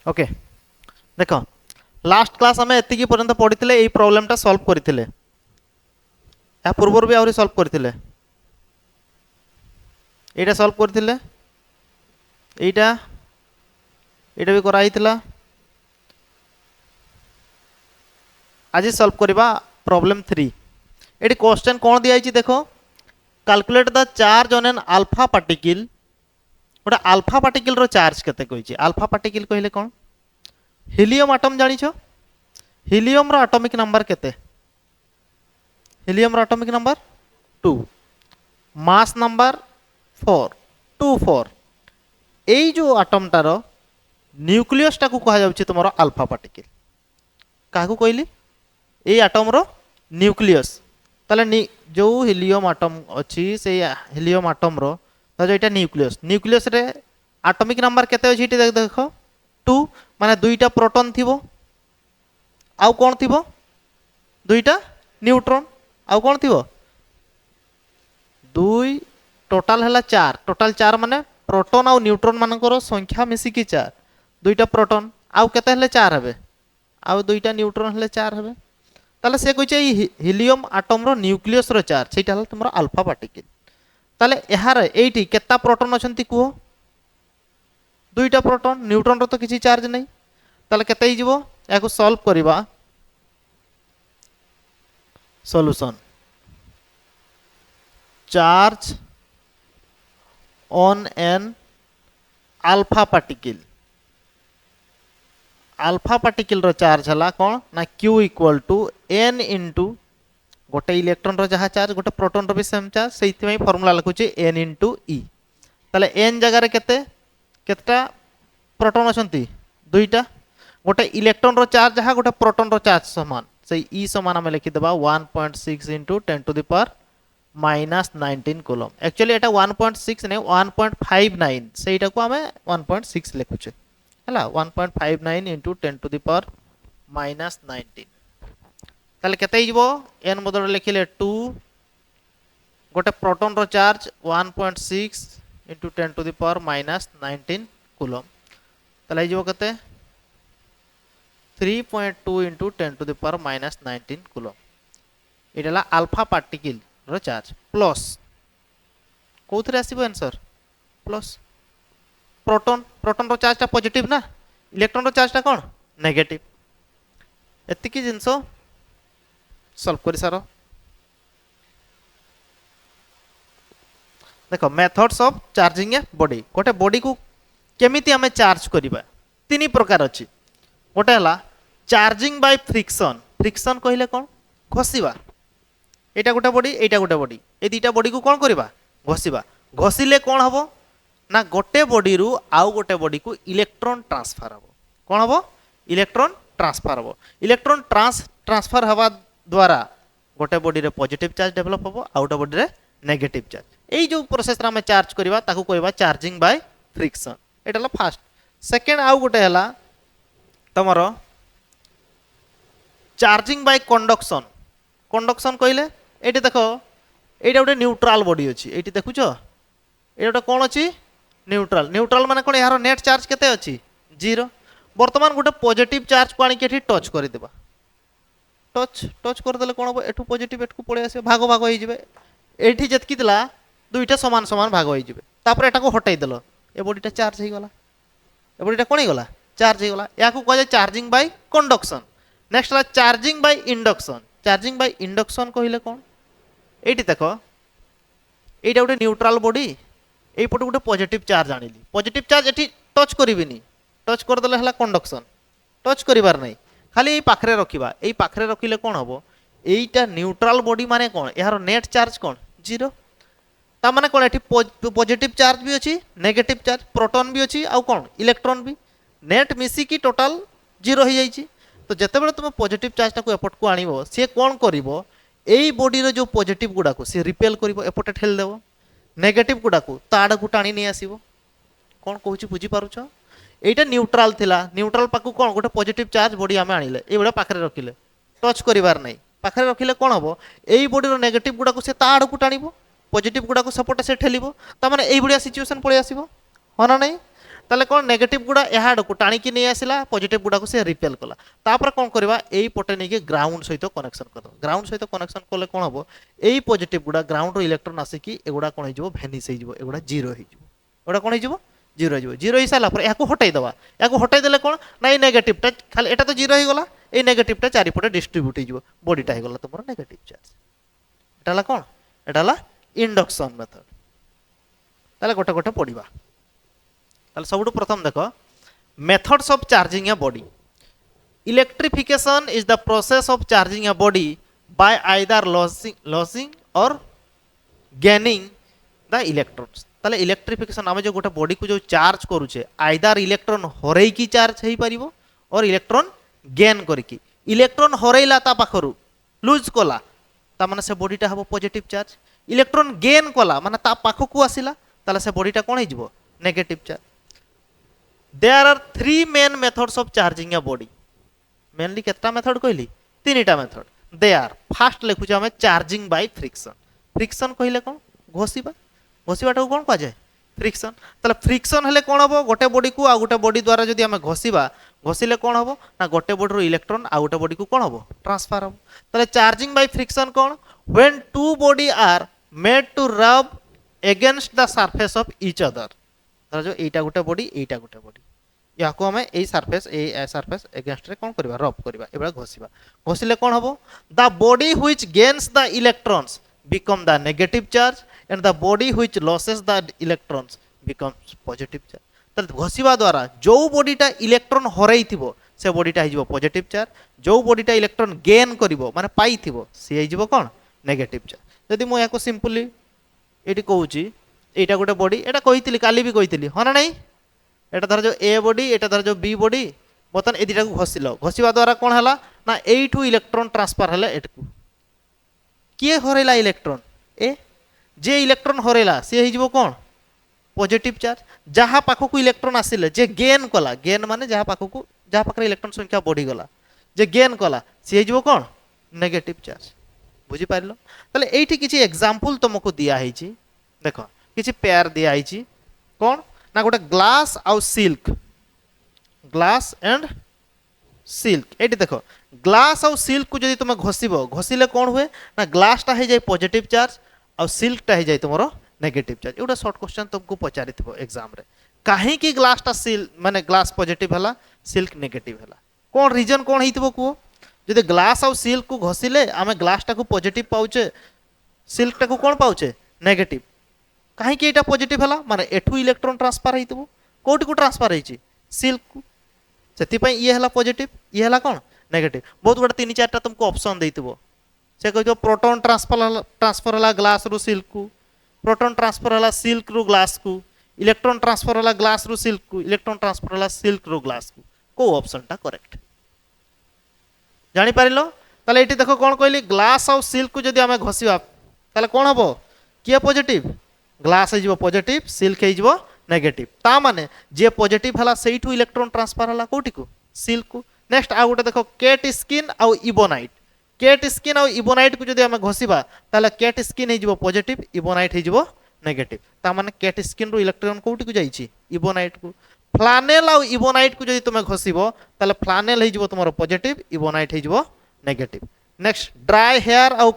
Okay देख last class आम एति पर्यंत पढ़ी ये प्रोब्लेमटा सॉल्व करते या पूर्व भी आहरी सॉल्व करते एटा सॉल्व करते एटा एटा भी कराई आज सॉल्व करवा प्रॉब्लम 3 ये क्वेश्चन कौन दिखाई देख calculate the charge on an alpha particle गोटे अल्फा पार्टिकल रो चार्ज केते कहिछि अल्फा पार्टिकल कहले कौन हीलियम एटम जानिछ हीलियम रो एटॉमिक नंबर केते हीलियम रो एटॉमिक नंबर 2 मास नंबर 4 एई जो एटमटार न्यूक्लियस टाकू कहा जाउछि तुमरो अल्फा पार्टिकल काहू कहली एई एटम रो न्यूक्लियस ताले जो हीलियम एटम अछि से हीलियम एटम रो जो यहाँ न्यूक्लियस न्यूक्लियस रे एटॉमिक नंबर केते अछि देख देख 2 माने दुईटा प्रोटॉन थिबो आउ कोन थिबो दुईटा न्यूट्रॉन आउ कोन थिबो दुई टोटल हला 4 माने प्रोटॉन आउ न्यूट्रॉन मानकर संख्या मिसी की 4 दुईटा प्रोटॉन आउ केते हले 4 हेबे आउ दुईटा न्यूट्रॉन हले 4 हेबे ताले से कहै छै हीलियम एटम रो न्यूक्लियस रो चार्ज सेटा हला तुमरो अल्फा पार्टिकल ताले यार एटी केता प्रोटॉन अछंती कुहो दुईटा प्रोटॉन न्यूट्रॉन रो तो किसी चार्ज नहीं ताले केते ही जीवो याको सॉल्व करबा solution charge on an alpha particle रो चार्ज हला कोन ना q equal to n into गोटे इलेक्ट्रॉन रो जहाँ चार्ज गोटे प्रोटॉन रो भी सेम चार्ज से फॉर्मूला लिखुचे n इंटू e ताले n जगह केते केतटा प्रोटॉन अछंती दुईटा गोटे इलेक्ट्रॉन रो चार्ज जहाँ गोटे प्रोटॉन रो चार्ज समान से e समान आम लिखि देबा 1.6 into 10 to the power -19 coulomb actually एटा 1.6 ने 1.59 सेटा को आम 1.6 लिखुचे हला 1.59 इंटू 10 टू द पावर -19 ताले केते हिजबो n बदल लिखिले 2 गोटे प्रोटॉन रो charge 1.6 into 10 to the power -19 coulomb ताले हिजबो केते 3.2 into 10 to the power -19 coulomb एटाला अल्फा पार्टिकल रो चार्ज प्लस कोथरे आसीबो आंसर प्लस प्रोटॉन रो चार्ज ता पॉजिटिव ना इलेक्ट्रॉन रो चार्ज ता कोन नेगेटिव एतिकी जिंसो सॉल्व कर सारो देखो methods of charging a body गोटे बॉडी को केमिति हमें चार्ज करिबा तीन प्रकार अछि गोटे हला चार्जिंग बाय फ्रिक्शन फ्रिक्शन कहले कोन घसीबा एटा गोटे बॉडी ए दीटा बॉडी को कोन करिबा घसीबा घसीले कोन हबो ना गोटे बॉडी रु आउ गोटे बॉडी को इलेक्ट्रॉन ट्रांसफर हबो कोन हबो इलेक्ट्रॉन ट्रांसफर हबो इलेक्ट्रॉन ट्रांसफर हवा द्वारा गोटे बॉडी रे पॉजिटिव चार्ज डेवलप हबो आउ गोटे बॉडी रे नेगेटिव चार्ज एई जो प्रोसेस रे हमें चार्ज करबा ताकू कहबा charging by friction Etah La first second आउ गोटे हला तमरो चार्जिंग बाय कंडक्शन कंडक्शन कहले एटी देखो एटा गोटे न्यूट्रल बॉडी अछि एटी देखुछो एटा कोन अछि न्यूट्रल माने कोन यार नेट चार्ज केते अछि 0 वर्तमान गोटे पॉजिटिव चार्ज को आनी के एठी टच कर देबा टच कर देले कोन हो एठू पॉजिटिव एठू पळे आसे भाग होई जिवे एठी जतकी दिला दुईटा समान समान भाग होई जिवे तापर एटा को हटाई देलो ए बॉडीटा चार्ज हे गला ए बॉडीटा कोन हे गला चार्ज हे गला या को कहे चार्जिंग बाय कंडक्शन नेक्स्ट ला चार्जिंग बाय इंडक्शन कहिले कोन एठी देखो एटा गोटे न्यूट्रल बॉडी एई पटे गोटे पॉजिटिव चार्ज आनिली पॉजिटिव चार्ज एठी टच करिविनी टच कर देले हला कंडक्शन टच करिवार नै खाली एई पाखरे रखिबा एई पाखरे रखिले कोन हबो एईटा न्यूट्रल बॉडी माने कोन यार नेट चार्ज कोन 0 ता माने कोन एठी पॉजिटिव चार्ज भी अछि नेगेटिव चार्ज प्रोटॉन भी अछि आ कोन इलेक्ट्रॉन भी नेट मिसी की टोटल 0 हो जाई छी तो जते बेले तुम पॉजिटिव चार्ज टा को एपट को आनिबो से कोन करिवो एई बॉडी रे जो पॉजिटिव गुडा को से रिपेल करिवो एपटे ठेल देबो नेगेटिव गुडा को ताड़ को टाणी नै आसीबो कोन कहूची बुझी पारुछो एटा न्यूट्रल थिला न्यूट्रल पाकू कोन गोटे पॉजिटिव चार्ज बॉडी आमे आनिले ए बडा पाखरे रखिले टच करिवार नै पाखरे रखिले कोन हबो एई बॉडी रो नेगेटिव गुडा को से ताड़ को टाणीबो पॉजिटिव गुडा को सपोर्ट से ठेलिबो ता माने एई बडिया सिचुएशन पळे आसीबो होना नै ताले कौन नेगेटिव गुड़ा यहाँ को टाणिकी नहीं आसला पॉजिटिव गुड़ा को से रिपेल कला तापर कौन करवा एई पटे नहीं ग्राउंड सहित कनेक्शन कर ग्राउंड सहित कनेक्शन कले कौन हम एई पॉजिटिव गुड़ा ग्राउंड रो इलेक्ट्रॉन आसिकी एगुड़ा कौन हो भेनिस हो एगुड़ा जीरो हो एगुड़ा कौन हो जीरो हो जीरो हो सारा पर यहाँ हटाई दवा यहाँ हटाई देले कौन ना नेगेटिवटा खाली एटा तो जीरो हो गला ये नेगेटिवटा चारिपटे डिस्ट्रीब्यूट हो बॉडीटा हो गला तुम नेगेटिव चार्ज एटा कौन एटा इंडक्शन मेथड ताले गोटे गोटे पढ़ा ताले सबुठु प्रथम देख methods of charging a body electrification is the process of charging a body by either losing और गेनिंग द इलेक्ट्रॉन्स ताले इलेक्ट्रिफिकेशन आम जो गोटे बॉडी को जो चार्ज करुचे आइदर इलेक्ट्रॉन हरई की चार्ज हो पारिबो और इलेक्ट्रॉन गेन करके इलेक्ट्रॉन हरैला ता पाखरु लूज कला ता माने से बॉडीटा हबो पॉजिटिव चार्ज इलेक्ट्रॉन गेन कला माने ता पाखकु आसिला ताले से बॉडीटा कोन हिजबो negative charge there are three main methods of charging a body mainly केतटा मेथड कहली तीनटा मेथड दे आर फास्ट लिखुचे हमें चार्जिंग बाय फ्रिक्शन फ्रिक्शन कहले कोन घोषिबा घोषिबाटा कोन कह जाय फ्रिक्शन ताले फ्रिक्शन हेले कोन हबो गोटे बॉडी को आ गोटे बॉडी द्वारा जदि हमें घोषिबा घोषिले कोन हबो ना गोटे बॉडी रो इलेक्ट्रॉन आ गोटे बॉडी को कोन हबो ट्रांसफर हबो ताले चार्जिंग बाय फ्रिक्शन कोन when two body are made to rub against the surface of each other धर जो एटा गोटे बॉडी या को हमें ए सरफेस अगेंस्ट रे कोन करबा रब करबा एबा घोषिबा घोषिले कोन हबो the body which gains the electrons become the negative charge and the body which losses the electrons becomes positive charge तले घोषिबा द्वारा जो बॉडीटा इलेक्ट्रॉन हरई थिबो से बॉडीटा हिजबो पॉजिटिव चार्ज जो बॉडीटा इलेक्ट्रॉन गेन करिवो माने पाई थिबो से हिजबो कोन नेगेटिव चार्ज यदि मो याको सिंपली एटी कहूची एटा गोटे बॉडी एटा कहितली काली भी कहितली हो ना नहीं एटा धर जो ए बॉडी एटा धर जो बी बॉडी बतन ए दिटा को घोषिलो घोषिबा द्वारा कोन हला ना एठू इलेक्ट्रॉन ट्रांसफर हले एटकू किए हरैला इलेक्ट्रॉन ए जे इलेक्ट्रॉन हरैला से हिजबो कोन पॉजिटिव चार्ज जहाँ पाखकू इलेक्ट्रॉन आसिले जे गेन कला गेन माने जहाँ पाखकू जहाँ पाखरे इलेक्ट्रॉन संख्या बढ़ी गला जे गेन कला से हिजबो कोन नेगेटिव चार्ज बुझी पारलो ताले एठी किछि एग्जांपल तुमको दिया हैछि देखो किछि पेयर दिया हैछि कोन ना गोटे ग्लास आउ सिल्क ग्लास एंड सिल्क एठी देखो ग्लास आउ सिल्क को जदि तुम घोषिबो घोषिले कोन हुए ना ग्लासटा हे जाय पॉजिटिव चार्ज आउ सिल्कटा हे जाय तुमरो नेगेटिव चार्ज एटा शॉर्ट क्वेश्चन तुमको पचारिथिबो एग्जाम रे काहे कि ग्लासटा सिल्क माने ग्लास पॉजिटिव हला सिल्क नेगेटिव हला कोन रीजन कोन हेतिबो को जदि ग्लास आउ सिल्क को घोषिले आमे ग्लासटा को पॉजिटिव पाउचे सिल्कटा को कोन पाउचे नेगेटिव काहे कि एटा पॉजिटिव हला माने एठू इलेक्ट्रॉन ट्रांसफर हेतिबो कोठी को ट्रांसफर हेछि सिल्क को सेति पई ये हला पॉजिटिव ये हला कोन नेगेटिव बहुत बड़ा तीन चारटा तुमको ऑप्शन देइतिबो से कहतो प्रोटॉन ट्रांसफर हला ग्लास रु सिल्क को प्रोटॉन ट्रांसफर हला सिल्क रु ग्लास को इलेक्ट्रॉन ट्रांसफर हला ग्लास रु सिल्क को इलेक्ट्रॉन ट्रांसफर हला सिल्क रु ग्लास को ऑप्शनटा करेक्ट जानी पारिलो ताले एठी देखो कोन कहली ग्लास और सिल्क को जदि हमें घोषिबा ताले कोन हबो किए पॉजिटिव ग्लास हे जिवो पॉजिटिव सिल्क हे जिवो नेगेटिव ता माने जे पॉजिटिव हला सेइठू इलेक्ट्रॉन ट्रांसफर हला कोठी को सिल्क को नेक्स्ट आ गोटे देखो केट स्किन और इबोनाइट और इबोनाइट को जदि हमें घोषिबा ताले केट स्किन हे जिवो पॉजिटिव इबोनाइट हे जिवो नेगेटिव ता माने केट स्किन रो इलेक्ट्रॉन कोठी को जाईची इबोनाइट को फ्लानेल और इबोनाइट को जदि तुम घोषिबो ताले फ्लानेल हे जिवो तुमरो पॉजिटिव इबोनाइट हे जिवो नेगेटिव नेक्स्ट ड्राई हेयर और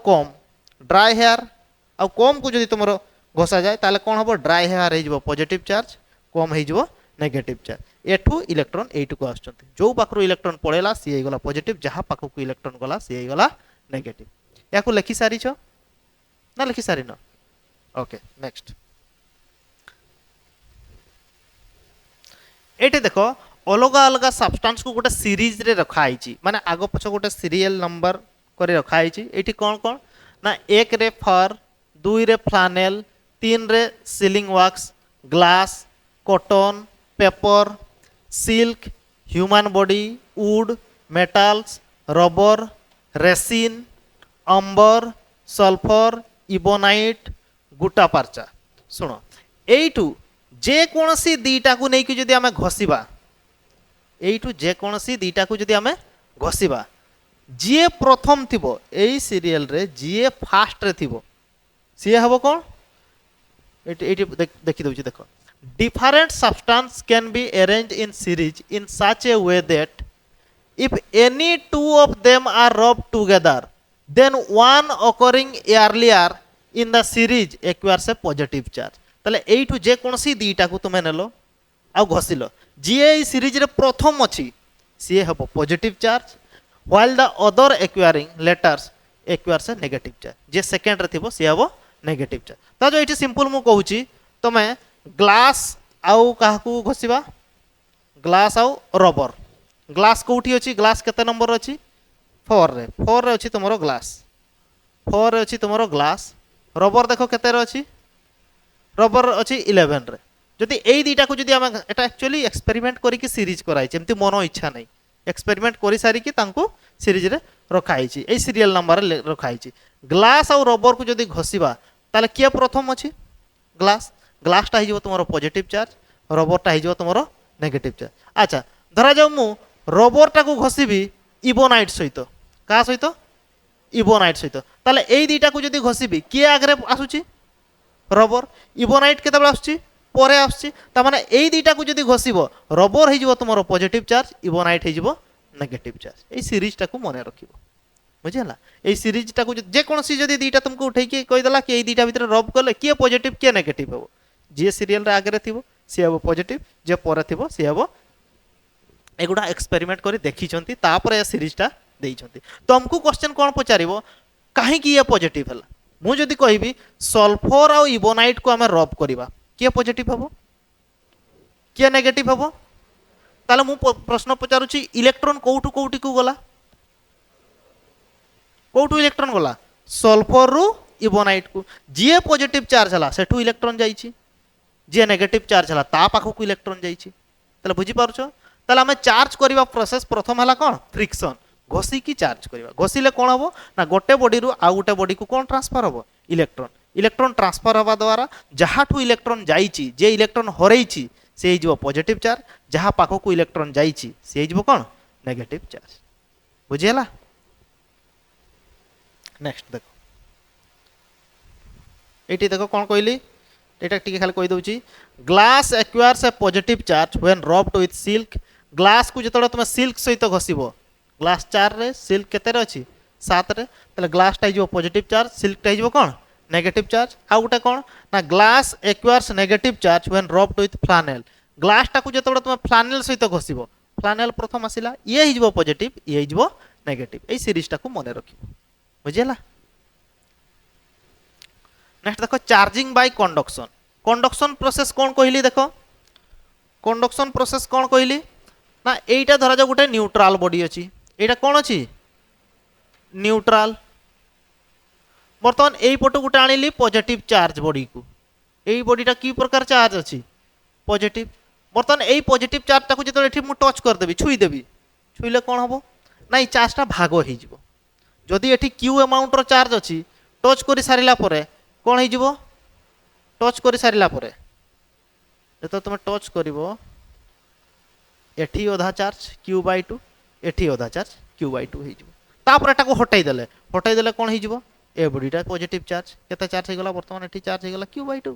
कॉम को जदि तुमरो घोषा जाए ताले कोन हबो ड्राई हेयर हे जिवो पॉजिटिव चार्ज कॉम हे जिवो नेगेटिव चार्ज एठू इलेक्ट्रॉन एठू को आछंती जो पाखरो इलेक्ट्रॉन पळेला सी हे गला पॉजिटिव जहाँ पाखो को इलेक्ट्रॉन गला सी हे गला नेगेटिव याको लिखि सारी छ ना लिखि सारी न ओके नेक्स्ट एटे देखो अलग अलग सब्सटेंस को गोटे सीरीज रे रखा आइची माने आगो पछ गोटे सीरियल नंबर करे रखा आइची एठी कोन कोन ना एक रे फर दुई रे फ्लानेल तीन रे sealing wax glass cotton paper silk human body wood metals rubber resin amber sulphur ebonite gutta percha सुनो एइटू जे कोनसी दीटा को नहीं कि जदि हमें घोषिबा एइटू जे कोनसी दीटा को जदि हमें घोषिबा जी प्रथम थिबो एई सीरियल रे जी फास्ट रे थिबो सी हबो कोन एटी देखि दउची देखो different substance can be arranged in series in such a way that if any two of them are rubbed together, then one occurring earlier in the series acquires a positive charge. তাহলে এইটু যে কোনসি দুইটাকু তুমি নেলো আউ ঘষিল, যিয়ে এই সিরিজরে প্রথম অছি সিয়ে হব positive charge, while the other acquiring letters acquires a negative charge. যে সেকেন্ডরে থিব সি হব নেগেটিভ চার্জ। তা যে এটি সিম্পল মু কহুছি, তুমি গ্লাস আউ কাহাকু ঘষিবা, গ্লাস আউ রবর। গ্লাস কোউঠি অছি, গ্লাস কেতে নম্বর অছি 4 রে, 4 রে অছি তোমার গ্লাস, 4 রে অছি তোমার গ্লাস। রবর দেখো কেতে রে অছি, রবর অছি 11 রে। যদি এই দুইটাকু যদি আমি এটা অ্যাকচুয়ালি এক্সপেরিমেন্ট করিকি সিরিজ করাইছি, এমতি মন ইচ্ছা নাই, এক্সপেরিমেন্ট করে সারিকি তাঙ্কু সিরিজরে রখা হয়েছি, এই সিরিয়াল নাম্বারে রখা হয়েছি। গ্লাস আউ রবরকু যদি ঘষিবা তাহলে কিয়ে প্রথম অছি গ্লাস, গ্লাসটা হয়ে যাব তোমার পজিটিভ চার্জ, রবরটা হয়ে যাব তোমার নেগেটিভ চার্জ। আচ্ছা ধরা যাও মু রবরটাকু ঘষিবি ইবোনাইট সহিত, কাহা সহিত ইবোনাইট সহিত, তাহলে এই দুইটাকু যদি ঘষিবি কিয়ে আগে আসুচি রবর, ইবোনাইট কেতবে আসুচি পরে আসছি। তার মানে এই দুইটাকু যদি ঘষিব রবর হয়ে যাব তোমার পজিটিভ চার্জ, ইবোনাইট হয়ে যাব নেগেটিভ চার্জ। এই সিরিজটাকু মনে রাখিব, বুঝিলা। এই সিরিজটাকু যে কোনসি যদি দুইটা তুমি উঠাইকি কইদেলা কি এই দুইটা ভিতরে রব কলে কিয়ে পজিটিভ কিয়ে নেগেটিভ হব, যে সিরিয়ালরে আগে থিব সি হব পজিটিভ, যে পরে থিব সি হব। এগুলা এক্সপেরিমেন্ট করে দেখিছন্তি, তারপরে এ সিরিজটা দেইছন্তি। তমকু কোশ্চেন কোন পচারিব কাহিকি ইয়ে পজিটিভ হেলা, মু যদি কহিবি সলফর আউ ইবোনাইট কু আমি রব করিবা কিয়ে পজিটিভ হব কিয়ে নেগেটিভ হব, তাহলে মু প্রশ্ন পচারুছি ইলেকট্রন কোউঠু কোউটিকু গলা, কোউঠু ইলেকট্রন গলা সলফর রু ইবোনাইট কু, যিয়ে পজিটিভ চার্জ হলা সেঠু ইলেকট্রন যাইছি, যে নেগেটিভ চার্জ হলা তা পাখকু ইলেকট্রন যাইছি। তাহলে বুঝি পারছ, তাহলে আমি চার্জ করিবা প্রসেস প্রথম হলা কোন ফ্রিকশন, ঘষিকি চার্জ করিবা। ঘষিলে কোন হব না গোটে বডি রু আউ গোটে বডি কু কোন ট্রান্সফার হব ইলেকট্রন, ইলেকট্রন ট্রান্সফার হওয়া দ্বারা যাহাঠু ইলেকট্রন যাইছি, যে ইলেকট্রন হরাইছি সে হয়ে যাব পজিটিভ চার্জ, যাহা পাখকু ইলেকট্রন যাইছি সে হয়ে যাব কোন নেগেটিভ চার্জ, বুঝিলা। নেক্সট দেখো, এইটি দেখো কোন কইলি, এটা টিকে খালি কই দউছি। Glass acquires a positive charge when rubbed with silk. Glass কু যেতବେଳେ তুমি সিল্ক সহিত ঘষিব, গ্লাস 4 রে সিল্ক কেতে রে ଅଛି 7 রে, তাহলে গ্লাসটা হয়ে যাব পজিটিভ চার্জ, সিল্কটা হয়ে যাব কোন নেগেটিভ চার্জ। আউ গোটা কোন না glass acquires negative charge when rubbed with flannel. গ্লাসটা কু যেতବେଳେ তুমি ফ্লানেল সহিত ঘষিব, ফ্লানেল প্রথম আসিলা ইয়ে হয়ে যাব পজিটিভ, ইয়ে হয়ে যাব নেগেটিভ। এই সিরিজটা কু মনে রাখিব, বুঝিলা। নেক্সট দেখো charging by conduction. Conduction process কোন কহিলি দেখো, কন্ডকশন প্রসেস কোন কহিলি না এইটা ধরা যাও গোটে নিউট্রাল বডি ଅଛି, এইটা কোন ଅଛି নিউট্রাল। বর্তমান এই পটু গোটে আনিলি পজিটিভ চার্জ বডি কু, এই বডিটা কি প্রকার চার্জ আছে পজিটিভ। বর্তমান এই পজিটিভ চার্জটাকে যেতବେଳେ এটি মু টচ করদেবি ছুঁই দেবি, ছুঁইলে কোন হব না এই চার্জটা ভাগ হয়ে যাব। যদি এটি কিউ অ্যামাউন্টর চার্জ ଅଛି টচ করে সারিলা পরে কোন হয়ে যাব, টচ করে সারিলা পরে যেত তুমি টচ করিব এটি অধা চার্জ কিউ বাই 2, এটি অধা চার্জ কিউ বাই 2 হয়ে যাব। তারপরে এটাকে হটাই দেলে কোন হয়ে যাব এ বডিটা পজিটিভ চার্জ, কেতে চার্জ হয়ে গলা বর্তমান এটি চার্জ হয়ে গলা কিউ বাই 2,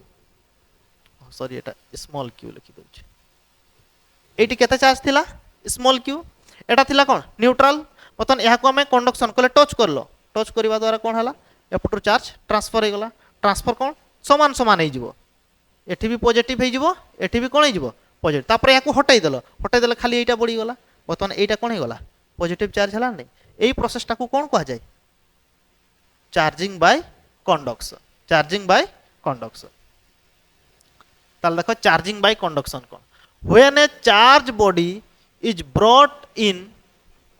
সরি এটা স্মল কিউ লিখি দউছি। এইটি কেতে চার্জ থিলা স্মল কিউ, এটা থিলা কোন নিউট্রাল। বর্তমান এহাকু আমি কন্ডকশন কলে টচ করলো, টচ করিবা দ্বারা কোন হলা এপটু চার্জ ট্রান্সফর হয়ে গলা। ট্রান্সফর কোন সমান সমান হয়ে যাব, এটি বি পজিটিভ হয়ে যাব, এটি বি কোন হয়ে যাব পজিটিভ। তারপরে ইয়াকু হটাই দেলে খালি এইটা বড়ি গলা, বর্তমান এইটা কোন হয়ে গলা পজিটিভ চার্জ হলা নাই। এই প্রসেসটাকু কোন কুয়া যায় charging by conduction, charging by conduction. তাহলে দেখো চার্জিং বাই কন্ডকশন কোন, when a charge body is brought in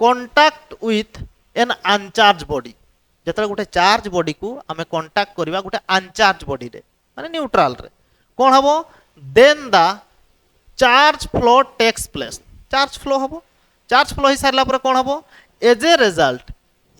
contact with an uncharged body। যেতବେଳେ গোটে চার্জ বডি কু আমি কন্টাক্ট করিবা গোটে আনচার্জ বডি রে মানে নিউট্রাল রে কোন হবো then the charge flow takes place. Charge flow হবো, চার্জ ফ্লো হয়ে সারিলা পরে কোন হবো as a result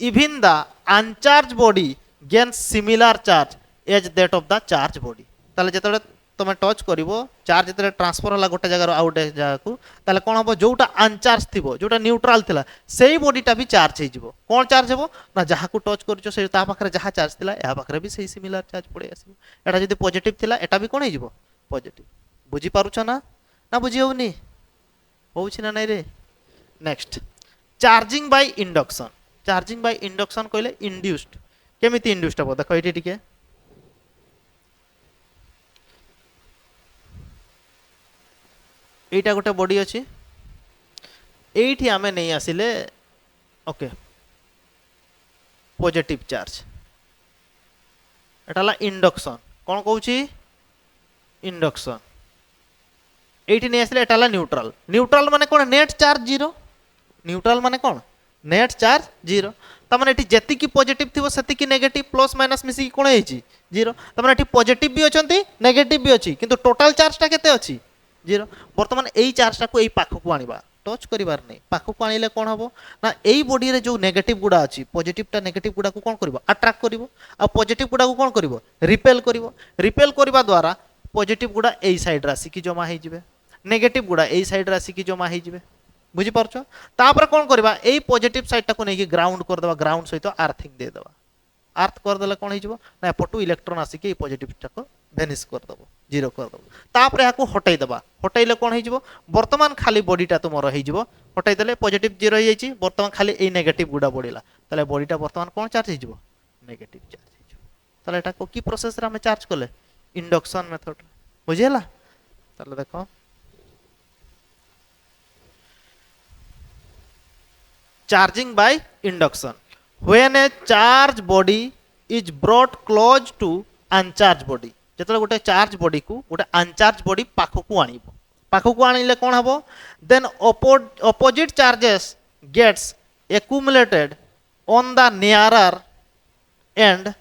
even the uncharged body gains similar charge as that of the charged body. তাহলে যেতବେଳେ তুমি টচ করিব চার্জ যেতବେଳେ ট্রান্সফর হলা গোটে জায়গার আউ গোটে জায়গাকু, তাহলে কোন হবো যোউটা আনচার্জ থিব যোউটা নিউট্রাল থিলা সেই বডিটা বি চার্জ হয়ে যাব। কোন চার্জ হবো না যাহাকু টচ করছো সেই তা পাখরে যাহা চার্জ থিলা এহা পাখরে বি সেই সিমিলার চার্জ পড়ে আসিব। এটা যদি পজিটিভ থিলা এটা বি কোন হয়ে যাব পজিটিভ। बुझी पारुछ ना ना बुझी होनी होउछि ना नहीं रे next charging by induction charging by induction कहले इंड्यूस्ड केमिति इंड्यूस्ड हो देखो एठी टिके एटा गोटे बॉडी अछि एठी आमे नहीं आसिले ओके पॉजिटिव चार्ज एटा इंडक्शन कौन कहूँ इंडक्शन एठी नहीं आसिले एटा न्यूट्रल न्यूट्रल माने कौन नेट चार्ज जीरो न्यूट्रल माने कौन नेट चार्ज जीरो तमाने एठी जेतिकी पॉजिटिव थिबो सेतिकी नेगेटिव प्लस माइनस मिसी कोन हेची जीरो तमाने एठी पॉजिटिव भी अछंती नेगेटिव भी अछि किंतु टोटल चार्ज टा केते अछि जीरो वर्तमान एई चार्ज टा को एई पाखो को आनिबा टच करिवार नै पाखो को आनिले कोन हबो ना एई बॉडी रे जो नेगेटिव गुडा अछि पॉजिटिव टा नेगेटिव गुडा को कोन करबो अट्रैक्ट करबो आ पॉजिटिव गुडा को कोन करबो रिपेल करबा द्वारा पॉजिटिव गुडा एई साइड राशि की जमा हे जिवे नेगेटिव गुडा एई साइड राशि की जमा हे जिवे बुझी पारछो तापर कोन करबा एई पॉजिटिव साइड टा को नै कि ग्राउंड कर देबा ग्राउंड सहित अर्थिंग दे देबा अर्थ कर देले कोन हे जिवो ना पटु इलेक्ट्रॉन आसी के पॉजिटिव टा को वेनिश कर देबो जीरो कर देबो तापर याको हटाई देबा हटाइले कोन हे जिवो वर्तमान खाली बॉडी टा तुमरो हे जिवो हटाई देले पॉजिटिव जीरो हे जाईची वर्तमान खाली एई नेगेटिव गुडा बढिला तले बॉडी टा वर्तमान कोन चार्ज हे जिवो नेगेटिव चार्ज हे जिवो तले एटा को की प्रोसेस रे हम चार्ज करले इंडक्शन मेथड बुझिला तले देखो charging by induction when a charge body is brought close to uncharged body जेतले गोटे चार्ज बॉडी को गोटे अनचार्ज बॉडी पाखो को आनिले कोन हबो then opposite charges gets accumulated on the nearer end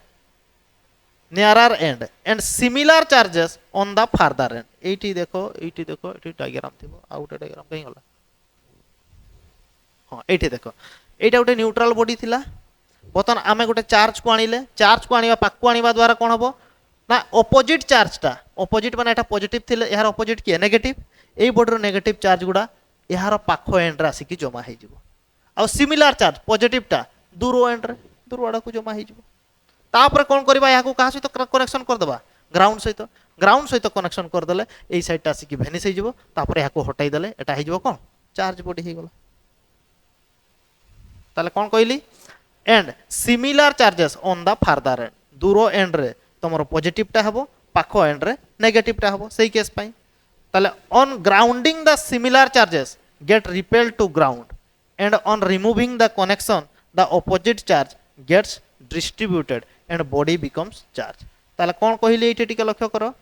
and similar charges on the farther end एठी देखो एठी diagram थिबो आ गोटे डायग्राम कहीं होला हाँ ये देख यहाँ गोटे न्यूट्रल बॉडी थिला बर्तमान आम गोटे चार्ज को आनिले चार्ज को आनिबा पाक को आनिबा द्वारा कौन हम ना ऑपोजिट चार्ज टा ऑपोजिट माने एटा पॉजिटिव थिले यार ऑपोजिट किए नेगेटिव एई बॉडी नेगेटिव चार्ज गुडा यार पाख एंड रे आसिक जमा हो जिवो आ सिमिलर चार्ज पॉजिटिव टा दूर एंड रे दूर आड़ा को जमा हो जिवो तापर कोन करबा याको कहा सहित कनेक्शन कर देबा ग्राउंड सहित कनेक्शन कर देले एई साइड टा आसिक भेनिस हो जिवो तापर याको हटाई देले एटा हो जिवो कोन चार्ज बॉडी हे गला ताले कौन कहली and similar charges on the farther and दूर एंड रे तुम पॉजिटिव टा हबो पाख एंड रे नेगेटिव टा हबो सही केस पाई ताले on grounding the similar charges get repel to ground and on removing the connection the opposite charge gets distributed and body becomes charge ताले कौन कहली एठी टिके लक्ष्य करो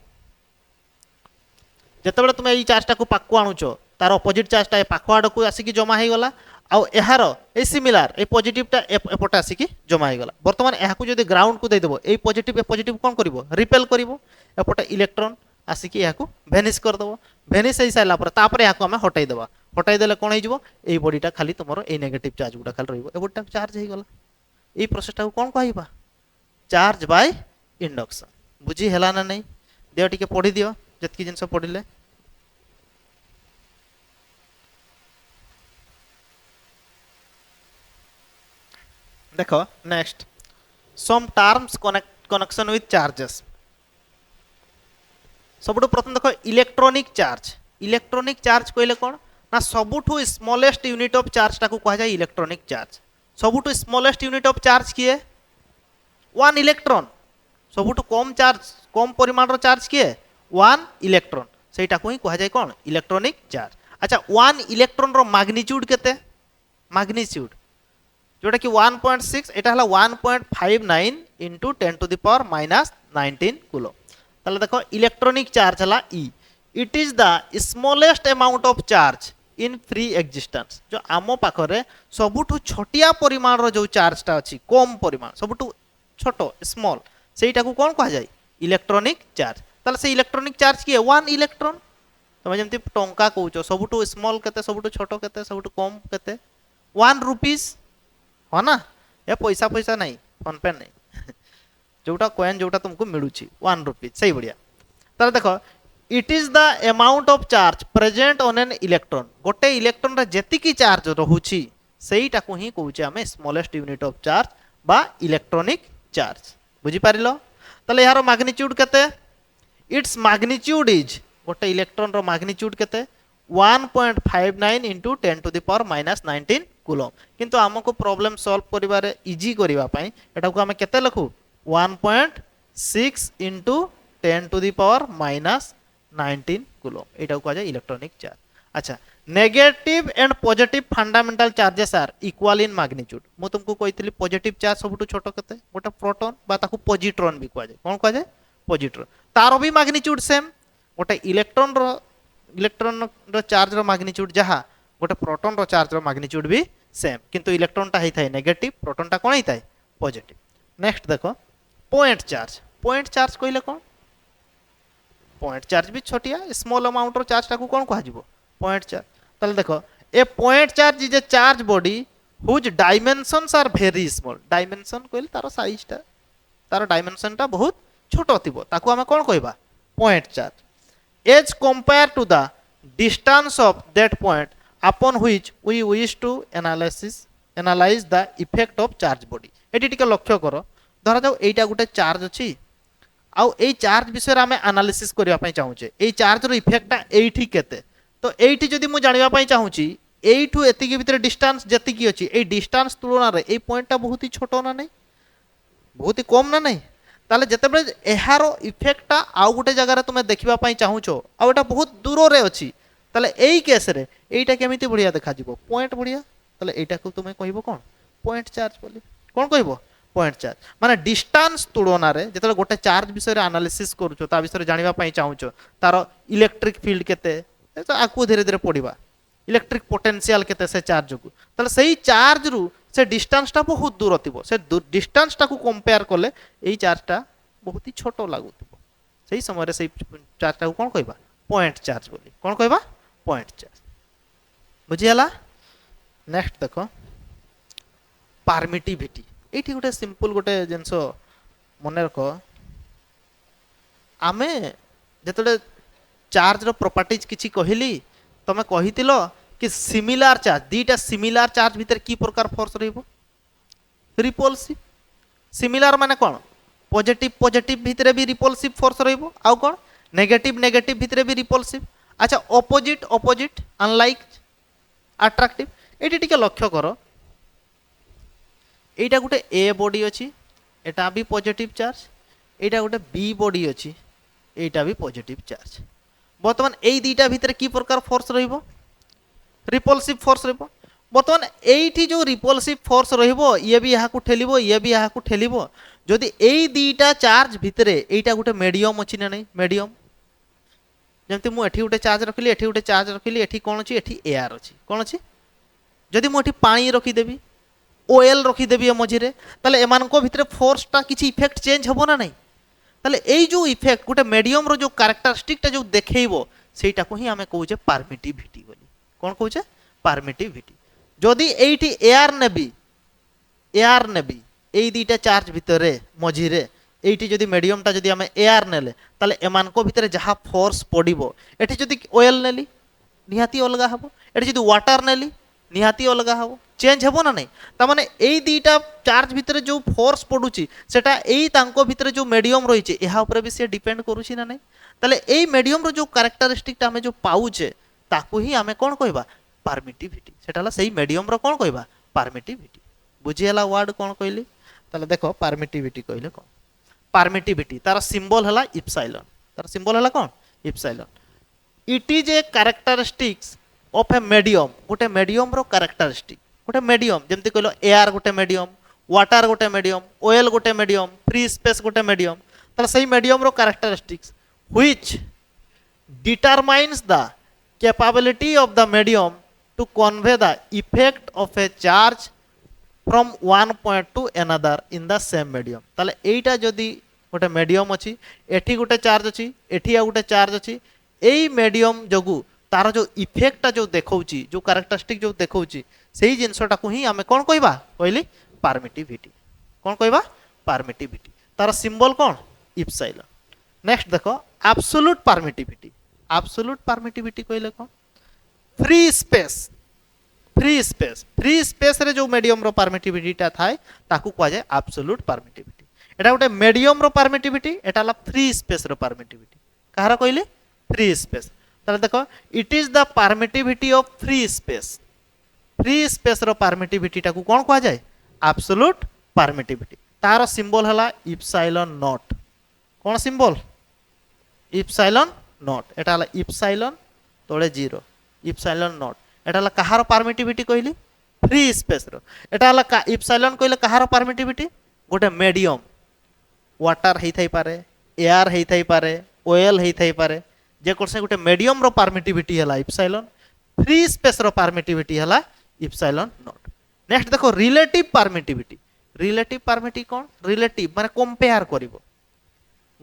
जेतेबेले तुम एई चार्ज टा को पाख को आनुचो तार ऑपोजिट चार्ज टा पाख आड़ को आसिक जमा हो गला आउ एहार ए सिमिलर ए पॉजिटिव टा एपटे आसिक जमा हो गला वर्तमान एहा को जदी ग्राउंड को दे देबो ए पॉजिटिव कोन करिवो रिपेल करिवो एपटे इलेक्ट्रॉन आसिक एहा को वेनिश कर देबो वेनिश होई साइला पर तापर एहा को हम हटाई देबा हटाई देले कोन होई जिवो ए बॉडीटा खाली तुमरो ए नेगेटिव चार्ज गुडा खाली रहइबो ए बॉडीटा चार्ज हो गला ए प्रोसेस टा को कोन कहइबा चार्ज बाय इंडक्शन बुझी हला ना नहीं देव टिके पढी दियो जतकी जिंस पढिले देखो next some terms connection with charges सबुठु प्रथम देखो इलेक्ट्रॉनिक चार्ज कहले कौन ना सबुठु स्मॉलेस्ट यूनिट ऑफ चार्ज टाकू कहा जाए इलेक्ट्रॉनिक चार्ज सबुठु स्मॉलेस्ट यूनिट ऑफ चार्ज किए 1 इलेक्ट्रॉन सबुठु कम परिमाण चार्ज किए 1 इलेक्ट्रॉन सेटा को ही कहा जाए कौन इलेक्ट्रॉनिक चार्ज अच्छा 1 इलेक्ट्रॉन रो मैग्नीट्यूड केते मैग्नीट्यूड जोटा कि 1.6 एटा हला 1.59 into 10 to the power minus 19 coulomb ताले देखो इलेक्ट्रॉनिक चार्ज हला E it is the smallest amount of charge in free existence जो आमो पाखरे सबुठु छोटिया परिमाण रो जो चार्ज टा अछि कम परिमाण सबुठु छोटो स्मॉल सेटा को कोन कहा जाय इलेक्ट्रॉनिक चार्ज ताले से इलेक्ट्रॉनिक चार्ज की 1 इलेक्ट्रॉन तमे जेमति टंका कहउचो सबुठु स्मॉल केते सबुठु छोटो केते सबुठु कम केते 1 रुपीस हो ना ये पैसा नहीं फोन पे नहीं जोटा कॉइन जोटा तुमको मिलूची 1 रुपी सही बढ़िया ताले देखो it is the amount of charge present on an electron गोटे इलेक्ट्रॉन रे जेतिकी चार्ज रहूची सेईटा को ही कहूचे हमें स्मॉलेस्ट यूनिट ऑफ चार्ज बा इलेक्ट्रॉनिक चार्ज बुझी पारिलो ताले यार मैग्नीट्यूड केते इट्स मैग्नीट्यूड इज गोटे इलेक्ट्रॉन रो मैग्नीट्यूड केते 1.59 into 10 to the power minus 19 coulomb किंतु हमको प्रॉब्लम सॉल्व करिवारे इजी करिवा पई एटा को हम केते लिखु 1.6 into 10 to the power minus 19 coulomb एटा को जाय इलेक्ट्रॉनिक चार्ज। अच्छा negative and positive fundamental charges are equal in magnitude मु तुमको कहितली पॉजिटिव चार्ज सबटु छोटो केते गोटे प्रोटॉन बा ताकू पॉजिट्रॉन भी कह जाय कोन कह जाय पॉजिट्रॉन तारो भी मैग्नीट्यूड सेम गोटे इलेक्ट्रॉन रो चार्ज रो मैग्नीट्यूड जहा गोटे प्रोटॉन रो चार्ज रो मैग्नीट्यूड भी सेम किंतु इलेक्ट्रॉन टा हेथाय नेगेटिव प्रोटॉन टा कोन हेथाय पॉजिटिव। नेक्स्ट देखो पॉइंट चार्ज कहले कोन पॉइंट चार्ज भी छोटिया स्मॉल अमाउंट रो चार्ज टा को कोन कह जिवो पॉइंट चार्ज ताले देखो a point charge is a charged body whose dimensions are very small dimension कहले तारो साइज टा तारो डायमेंशन टा बहुत छोटो थिबो ताकू हम कोन कहबा point charge as compared to the distance of that point upon which we wish to analyze the effect of charge body eighty टिके लक्ष्य करो धरा जाऊ एटा गुटे चार्ज अछि आउ ए चार्ज विषय आमे एनालिसिस करिया पई चाहूचे ए चार्ज रो इफेक्ट एठी केते तो एठी जदी मु जानिबा पई चाहूची एठू एति के भीतर डिस्टेंस जति की अछि ए डिस्टेंस तुलना रे ए पॉइंट टा बहुत ही छोटो ना नहीं बहुत ही कम ना नहीं ताले जते एहार इफेक्टा आउ गोटे जगह तुम देखा चाहूच आउटा बहुत दूर रे अच्छी ताले एई केस रे एटा केमिति बढ़िया देखा जिवो पॉइंट बढ़िया ताले एटा को तुम कहबो कोन पॉइंट चार्ज बोली कोन कहबो पॉइंट चार्ज माने डिस्टेंस तुलना रे जते गोटे चार्ज विषय रे एनालिसिस करूचो ता विषय जानिबा पई चाहूचो तारो इलेक्ट्रिक फील्ड केते तो आकु धीरे धीरे पड़िबा इलेक्ट्रिक पोटेंशियल केते से चार्ज को ताले सही चार्ज रु से डिस्टेंस टा बहुत दूर थिबो से डिस्टेंस टा को कंपेयर करले एई चार्ज टा बहुत ही छोटो लागुथिबो सही समय रे सही चार्ज टा को कोन कहबा पॉइंट चार्ज बोली कोन कहबा पॉइंट चार्ज बुझियाला। नेक्स्ट देखो परमिटिविटी एठी गोटे सिंपल गोटे जिंसो मन रखो आमे जतले चार्ज रो प्रॉपर्टीज किछि कहिली तमे कहितिलो कि सिमिलर चार्ज दीटा सिमिलर चार्ज भीतर की प्रकार फोर्स रहिबो रिपल्सिव सिमिलर माने कोन पॉजिटिव भीतर भी रिपल्सिव फोर्स रहिबो आउ कोन नेगेटिव भीतर भी रिपल्सिव। अच्छा ऑपोजिट अनलाइक अट्रैक्टिव एटी टिके लक्ष्य करो एटा गुटे ए बॉडी अछि एटा भी पॉजिटिव चार्ज एटा गुटे बी बॉडी अछि एटा भी पॉजिटिव चार्ज वर्तमान एई दीटा भीतर की प्रकार फोर्स रहिबो रिपल्सिव फोर्स रहिबो बर्तमान एठी जो रिपल्सिव फोर्स रहिबो ये भी यहाँ को ठेलिबो ये भी यहाँ को ठेलिबो जदि एई दीटा चार्ज भितरे एटा गुटे मीडियम अछि ना नहीं मीडियम जेमति मु एठी गुटे चार्ज रखिली एठी गुटे चार्ज रखिली एठी कोन अछि एठी एयर अछि कोन अछि जदि मु एठी पानी रखि देबी ओएल रखि देबी ए मझिरे ताले एमान को भितरे फोर्स टा किछि इफेक्ट चेंज हबो ना नहीं ताले एई जो इफेक्ट गुटे मीडियम रो जो कैरेक्टरिस्टिक टा जो देखैबो सेटा को ही हमें कहूचे परमिटिविटी बोली कोन कहूचे परमिटिविटी जदि एठी एयर नेबी एई दीटा चार्ज भितरे मझिरे एठी जदि मीडियम टा जदि हमें एयर नेले ताले एमान को भितरे जहा फोर्स पडिबो एठी जदि ऑयल नेली निहाती अलगा हबो एठी जदि वाटर नेली निहाती अलगा हबो चेंज हबो ना नहीं ता माने एई दीटा चार्ज भितरे जो फोर्स पडुची सेटा एई तांको भितरे जो मीडियम रहिचे एहा ऊपर भी से डिपेंड करूची ना नहीं ताले एई मीडियम रो जो कैरेक्टरिस्टिक टा हमें जो पाउचे ताकू ही हमें कोन कहबा परमिटिविटी सेटाला सही मीडियम रो कोन कहबा परमिटिविटी बुझियला वर्ड कोन कहली ताले देखो परमिटिविटी कहले कोन परमिटिविटी तार सिंबल हला इप्सिलॉन तार सिंबल हला कोन epsilon it is a characteristics of a medium गोटे मीडियम रो कैरेक्टरिस्टिक गोटे मीडियम जेमति कहलो एयर गोटे मीडियम वाटर गोटे मीडियम ऑयल गोटे मीडियम फ्री स्पेस गोटे मीडियम ताले सही मीडियम रो characteristics which determines the capability of the medium to convey the effect of a charge from one point to another in the same medium ताले एटा जदि गोटे medium अछि एठी गोटे चार्ज अछि एठी आ गोटे चार्ज अछि एई मीडियम जगु तार जो इफेक्ट जो देखौची जो कैरेक्टरिस्टिक जो देखौची सेही जिंसटा को ही हमें कोन कहबा कहली परमिटिविटी कोन कहबा परमिटिविटी तार सिंबल कोन इप्सिलॉन। नेक्स्ट देखो एब्सोल्यूट परमिटिविटी कहले कोन फ्री स्पेस रे जो मीडियम रो परमिटिविटी ता थाए ताकू कह जाय एब्सोल्यूट परमिटिविटी एटा गोटे मीडियम रो परमिटिविटी एटा ला फ्री स्पेस रो परमिटिविटी कहारा कहले फ्री स्पेस ताले देखो it is the permittivity of free space रो परमिटिविटी टाकू कोन कहा जाए एब्सोल्यूट परमिटिविटी तार सिंबल हला इप्सिलॉन नॉट कोन सिंबल इप्सिलॉन नॉट एटा हला इप्सिलॉन तोळे 0 इप्सिलॉन नॉट एटा हला कहार परमिटिविटी कहली फ्री स्पेस रो एटा हला इप्सिलॉन कहले कहार परमिटिविटी गोटे मीडियम वाटर हेई थाई पारे एयर हेई थाई पारे ऑयल हेई थाई पारे जे कोसे गोटे मीडियम रो परमिटिविटी हला इप्सिलॉन फ्री स्पेस रो परमिटिविटी हला इप्सिलॉन नॉट नेक्स्ट देखो रिलेटिव परमिटिविटी कोन रिलेटिव माने कंपेयर करिवो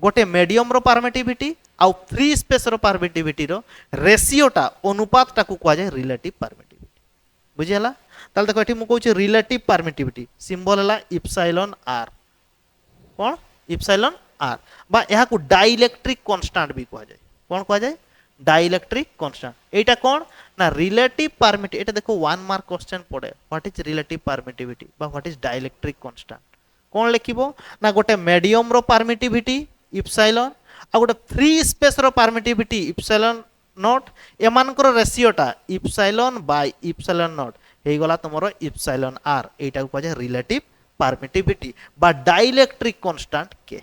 गोटे मीडियम रो परमिटिविटी आउ फ्री स्पेस रो परमिटिविटी रो रेशियोटा अनुपातटा को कहा जाए रिलेटिव परमिटिविटी बुझी हला ताल देखो एठी मु कहूची रिलेटिव परमिटिविटी सिंबल हला इप्सिलॉन आर कोन इप्सिलॉन आर बा एहा को डाइलेक्ट्रिक कांस्टेंट भी कहा जाए कोन कहा जाए डाइलेक्ट्रिक कांस्टेंट एटा कोन ना रिलेटिव परमिटिविटी एटा देखो 1 मार्क क्वेश्चन पड़े व्हाट इज रिलेटिव परमिटिविटी बा व्हाट इज डाइलेक्ट्रिक कांस्टेंट कोन लिखिबो ना गोटे मीडियम रो परमिटिविटी इप्सिलॉन आ गोटे फ्री स्पेस रो परमिटिविटी इप्सिलॉन नॉट एमानकर रेशियोटा इप्सिलॉन बाय इप्सिलॉन नॉट हे गला तमरो इप्सिलॉन आर एटा को कहा रिलेटिव परमिटिविटी बा dielectric constant K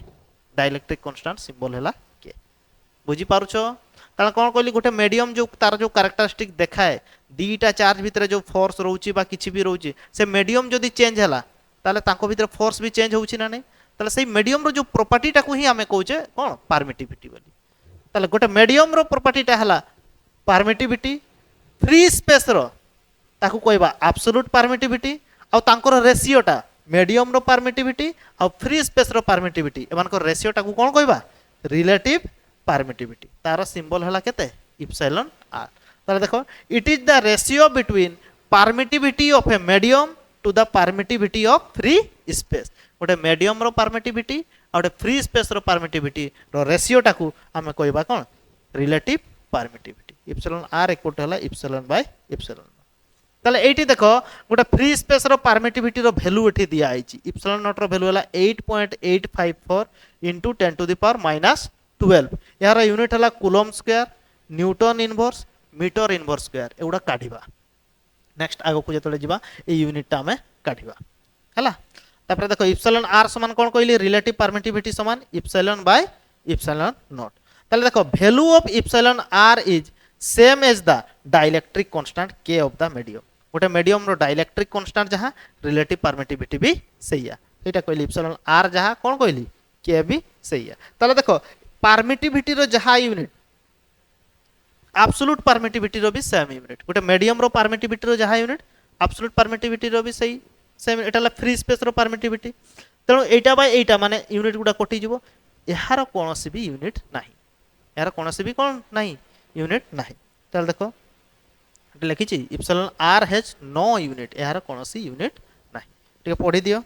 dielectric constant symbol हैला के बुझी पारुछो ताला कोन कहली गोटे मीडियम जो तार जो कैरेक्टरिस्टिक देखाए दीटा चार्ज भितर जो फोर्स रहउची बा किछि भी रहउची से मीडियम जदी चेंज हैला ताले ताको भितर फोर्स भी चेंज होउची ना नै ताले सेही मीडियम रो जो प्रॉपर्टी टाको ही हमें कहउचे कोन परमिटिविटी बोली ताले गोटे मीडियम रो प्रॉपर्टी टा हैला परमिटिविटी फ्री स्पेस रो ताको कहबा एब्सोल्यूट परमिटिविटी आ तांकर रेशियोटा मीडियम रो परमिटिविटी आ फ्री स्पेस रो परमिटिविटी एमानकर रेशियोटा को कोन कहबा रिलेटिव परमिटिविटी तार सिंबल हला केते इप्सिलॉन आर ताले देखो it is the ratio between permittivity of a medium to the permittivity of free space गोटे मीडियम रो परमिटिविटी आ गोटे फ्री स्पेस रो परमिटिविटी रो रेशियो टाकू हमें कहबा कोन relative permittivity epsilon R equal to हला इप्सिलॉन बाय इप्सिलॉन ताले एठी देखो गोटे फ्री स्पेस रो परमिटिविटी रो वैल्यू एठी दिया आइची इप्सिलॉन नॉट रो वैल्यू हला 8.854 into 10 to the power minus 12 यार यूनिट हला coulomb square newton inverse metre inverse square एउडा काढिबा नेक्स्ट आगो को जतले जिबा ए यूनिट टा हमें काढिबा हला तापर देखो इप्सिलॉन आर समान कोन कहली रिलेटिव परमिटिविटी समान इप्सिलॉन बाय इप्सिलॉन नॉट ताले देखो value of epsilon r is same as the dielectric constant K of the medium गोटे मीडियम रो डाइलेक्ट्रिक कांस्टेंट जहां रिलेटिव परमिटिविटी भी सहीया एटा कहली इप्सिलॉन आर जहां कोन कहली के भी सहीया ताले देखो परमिटिविटी रो जहां यूनिट एब्सोल्यूट परमिटिविटी रो भी सेम यूनिट गोटे मीडियम रो परमिटिविटी रो जहां यूनिट एब्सोल्यूट परमिटिविटी रो भी सही सेम एटा ला फ्री स्पेस रो परमिटिविटी तेणु एटा बाय एटा माने यूनिट गुडा कटि जिवो एहार कोनोसी भी यूनिट नाही एहार कोनोसी भी कोन नाही यूनिट नाही ताल देखो एटा लिखिछि epsilon R has no unit एहार कोनोसी यूनिट नाही ठीक पढि दियो